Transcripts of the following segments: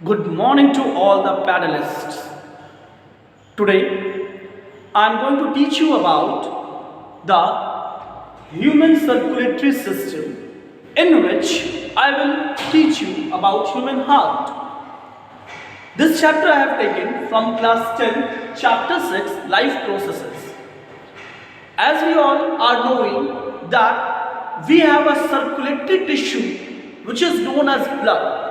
Good morning to all the paddlists. Today I am going to teach you about the human circulatory system, in which I will teach you about human heart. This chapter I have taken from class 10, chapter 6, life processes. As we all are knowing that we have a circulatory tissue which is known as blood.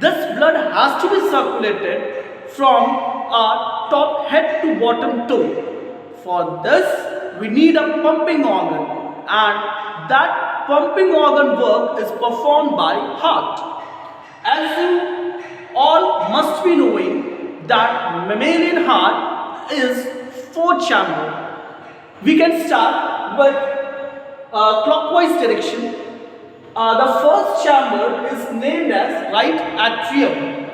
This blood has to be circulated from our top head to bottom toe. For this, we need a pumping organ, and that pumping organ work is performed by heart. As you all must be knowing that mammalian heart is four chamber. We can start with clockwise direction. The first chamber is named as right atrium,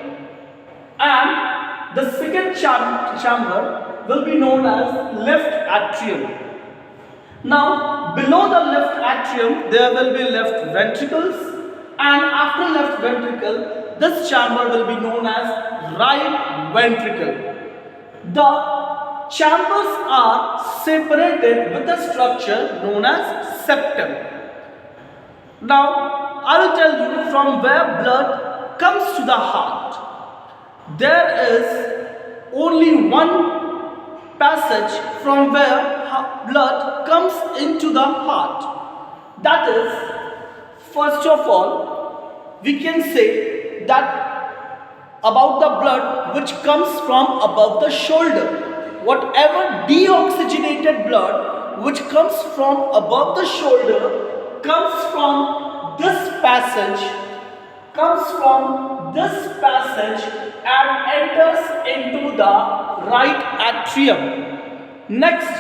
and the second chamber will be known as left atrium. Now, below the left atrium, there will be left ventricles, and after left ventricle, this chamber will be known as right ventricle. The chambers are separated with a structure known as septum. Now, I will tell you from where blood comes to the heart. There is only one passage from where blood comes into the heart. That is, first of all, we can say that about the blood which comes from above the shoulder. Whatever deoxygenated blood which comes from above the shoulder comes from this passage, and enters into the right atrium. Next,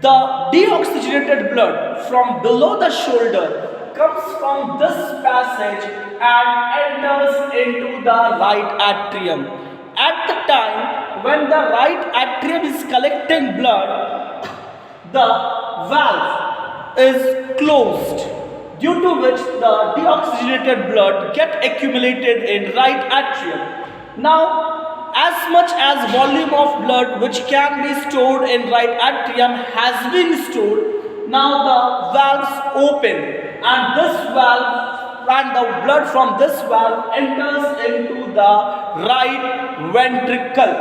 the deoxygenated blood from below the shoulder comes from this passage and enters into the right atrium. At the time when the right atrium is collecting blood, the valve is closed, due to which the deoxygenated blood get accumulated in right atrium. Now, as much as volume of blood which can be stored in right atrium has been stored, now the valves open, and this valve and the blood from this valve enters into the right ventricle.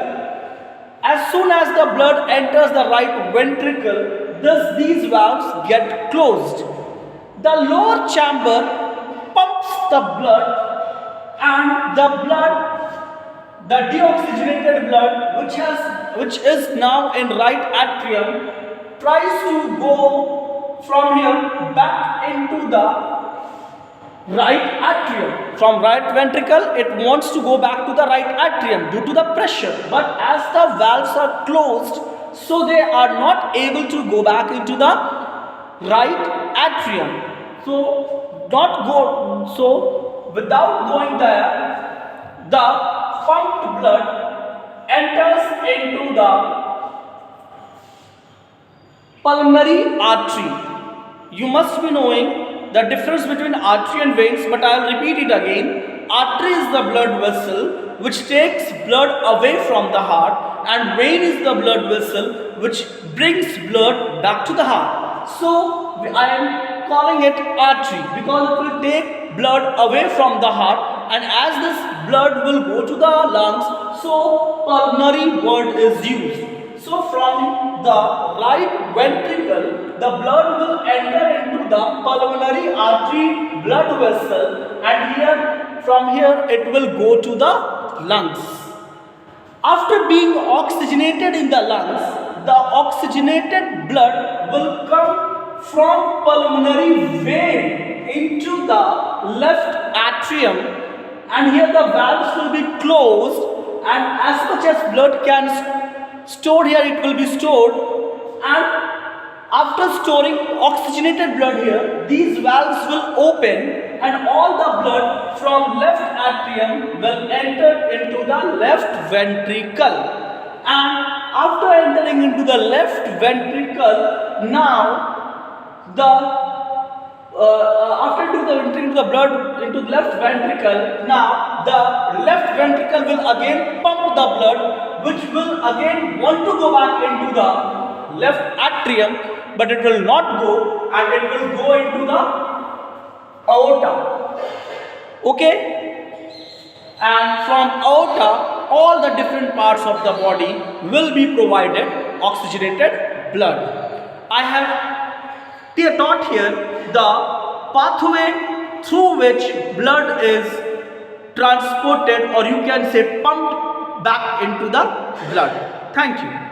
As soon as the blood enters the right ventricle, these valves get closed. The lower chamber pumps the blood, and the deoxygenated blood, which is now in right atrium, tries to go from here back into the right atrium. From right ventricle, it wants to go back to the right atrium due to the pressure. But as the valves are closed, so they are not able to go back into the right atrium. Without going there, the pumped blood enters into the pulmonary artery. You must be knowing the difference between artery and veins, but I will repeat it again. Artery is the blood vessel which takes blood away from the heart, and vein is the blood vessel which brings blood back to the heart. So I am calling it artery because it will take blood away from the heart, and as this blood will go to the lungs, so pulmonary word is used. So from the right ventricle, the blood will enter into the pulmonary artery blood vessel, and from here it will go to the lungs. After being oxygenated in the lungs, the oxygenated blood will come from pulmonary vein into the left atrium, and here the valves will be closed, and as much as blood can stored here, it will be stored, and after storing oxygenated blood here, these valves will open, and all the blood from left atrium will enter into the left ventricle. And after entering into the left ventricle, now the after doing the entering the blood into the left ventricle, now the left ventricle will again pump the blood, which will again want to go back into the left atrium, but it will not go, and it will go into the aorta. Okay, and from aorta, all the different parts of the body will be provided oxygenated blood. I have taught here the pathway through which blood is transported, or you can say pumped back into the blood. Thank you.